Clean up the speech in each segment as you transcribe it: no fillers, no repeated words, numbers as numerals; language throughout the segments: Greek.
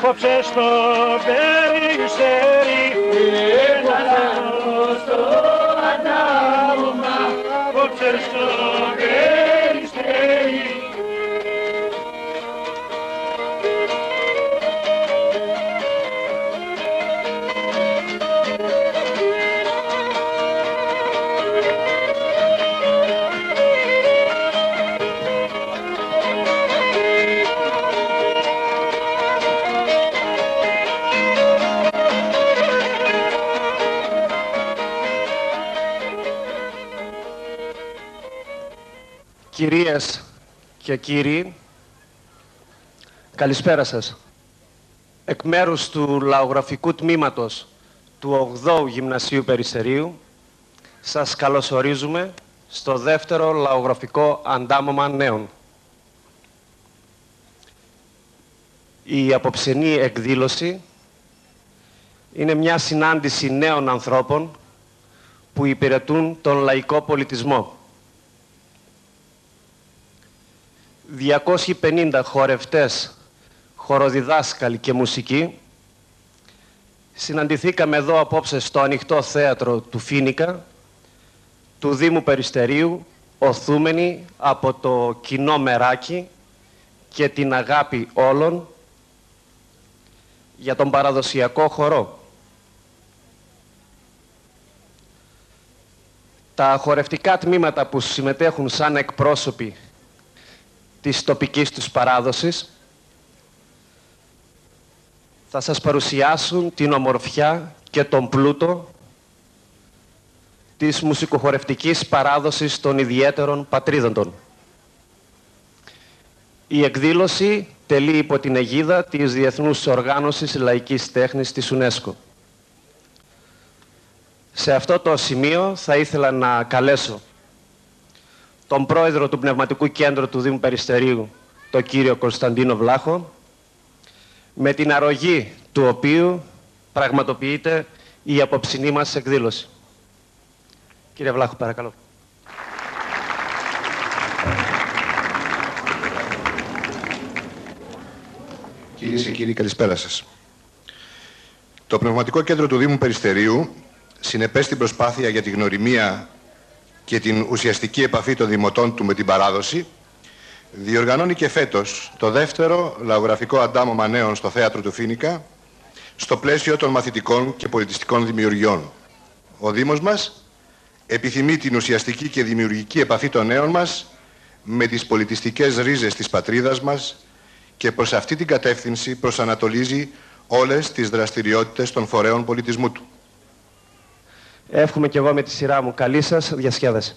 Κόψε στο περιστέρι, ένα λάθος στο αντάλλαγμα. Κόψε στο περιστέρι. Κυρίες και κύριοι, καλησπέρα σας. Εκ μέρους του λαογραφικού τμήματος του 8ου Γυμνασίου Περιστερίου, σας καλωσορίζουμε στο δεύτερο λαογραφικό αντάμωμα νέων. Η απόψινή εκδήλωση είναι μια συνάντηση νέων ανθρώπων που υπηρετούν τον λαϊκό πολιτισμό. 250 χορευτές, χοροδιδάσκαλοι και μουσικοί συναντηθήκαμε εδώ απόψε στο ανοιχτό θέατρο του Φοίνικα, του Δήμου Περιστερίου, οθούμενοι από το κοινό μεράκι και την αγάπη όλων για τον παραδοσιακό χορό. Τα χορευτικά τμήματα που συμμετέχουν σαν εκπρόσωποι της τοπικής τους παράδοσης θα σας παρουσιάσουν την ομορφιά και τον πλούτο της μουσικοχορευτικής παράδοσης των ιδιαίτερων πατρίδων. Η εκδήλωση τελεί υπό την αιγίδα της Διεθνούς Οργάνωσης Λαϊκής Τέχνης της UNESCO. Σε αυτό το σημείο θα ήθελα να καλέσω τον πρόεδρο του Πνευματικού Κέντρου του Δήμου Περιστερίου, τον κύριο Κωνσταντίνο Βλάχο, με την αρρωγή του οποίου πραγματοποιείται η απόψινή μας εκδήλωση. Κύριε Βλάχο, παρακαλώ. Κυρίες και κύριοι, καλησπέρα σας. Το Πνευματικό Κέντρο του Δήμου Περιστερίου, συνεπές στην προσπάθεια για τη γνωριμία και την ουσιαστική επαφή των δημοτών του με την παράδοση, διοργανώνει και φέτος το δεύτερο λαογραφικό αντάμωμα νέων στο θέατρο του Φοίνικα, στο πλαίσιο των μαθητικών και πολιτιστικών δημιουργιών. Ο Δήμος μας επιθυμεί την ουσιαστική και δημιουργική επαφή των νέων μας με τις πολιτιστικές ρίζες της πατρίδας μας και προς αυτή την κατεύθυνση προσανατολίζει όλες τις δραστηριότητες των φορέων πολιτισμού του. Εύχομαι και εγώ με τη σειρά μου καλή σας διασκέδαση.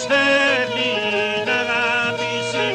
θέλει να αγαπήσει.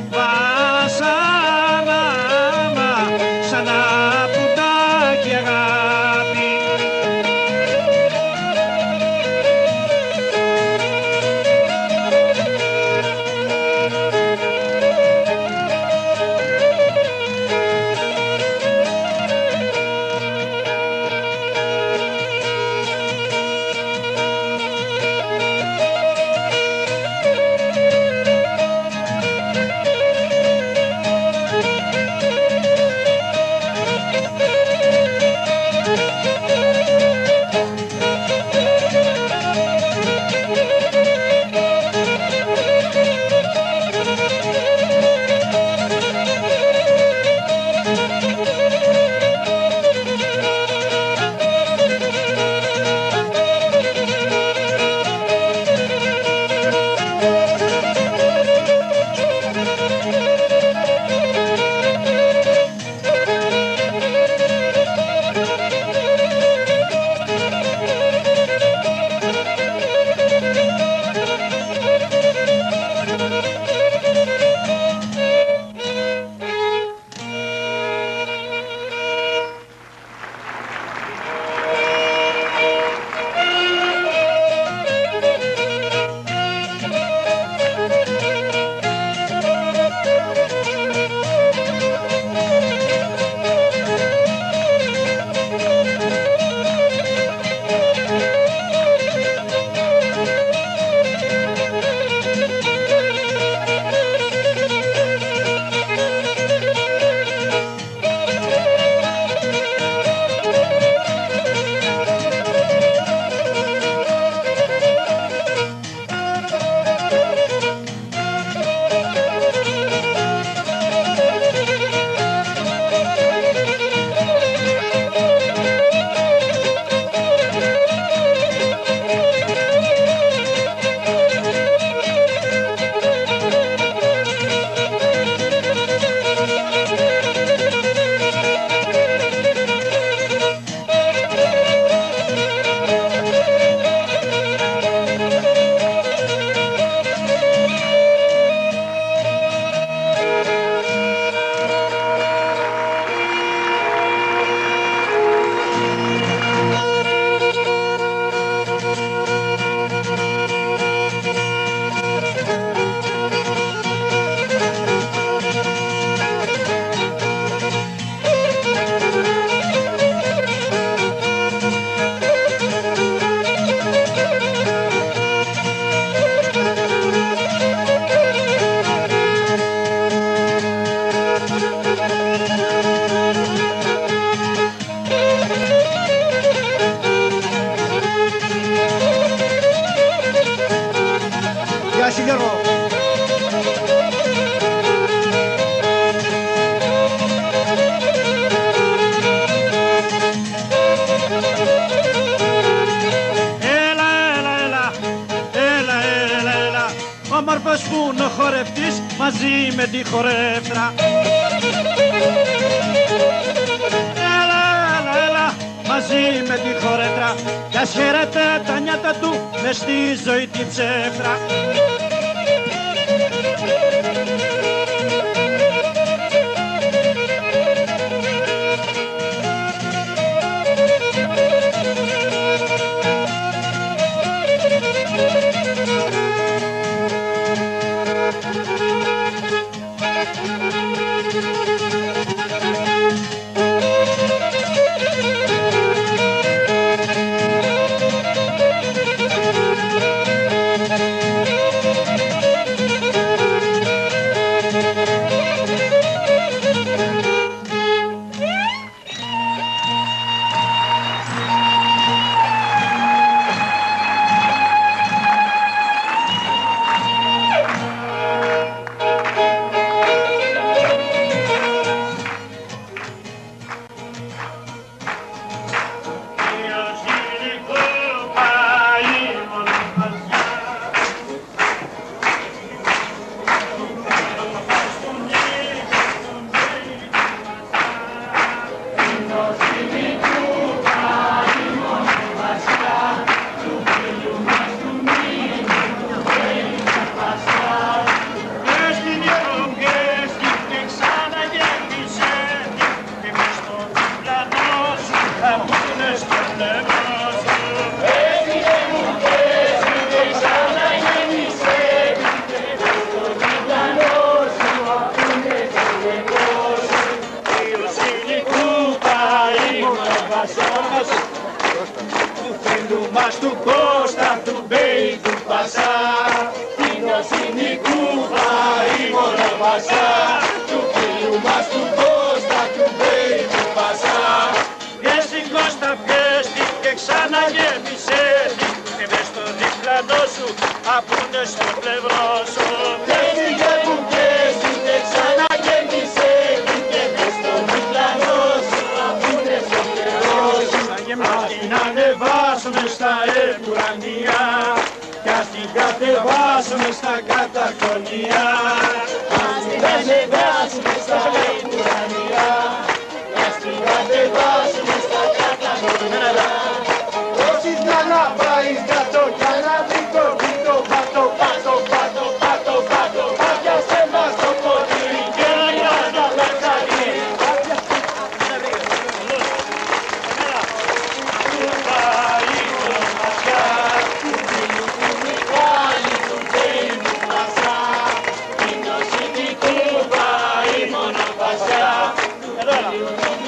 Βασάνα σαν να πουτάκι αγάπη. Όμορφος που είναι ο χορευτής μαζί με τη χορεύτρα. Έλα, μαζί με τη χορεύτρα κι ας χαίρεται τα νιάτα του μες στη ζωή την ψεύτρα. Του φίλου μας του Κώστα, του Μπέι, του Πασά, την Οσίνη Κούβα, η Μονοπασά. Του φίλου μας του Κώστα, του Μπέι, του Πασά. Πιες την Κώστα, πιες την και ξαναγέμισε την και μες στο διπλανό σου απούνε στο πλευρό σου. Πιες την και που πιες την και ξαναγέμισε την και μες στο διπλανό σου απούνε στο πλευρό σου. Ας την ανεβάσουμε στα επουρανία κι ας την κατεβάσουμε στα καταφωνία. Ας την ανεβάσουμε στα επουρανία κι ας την κατεβάσουμε στα καταφωνία. Όσης να πάεις κάτω κι αναδίκω κοίτο πάτω, πάτω, πάτω, πάτω, πάτω. Άπιασε μας το ποτήρι και να τα πεταλεί. Εδώ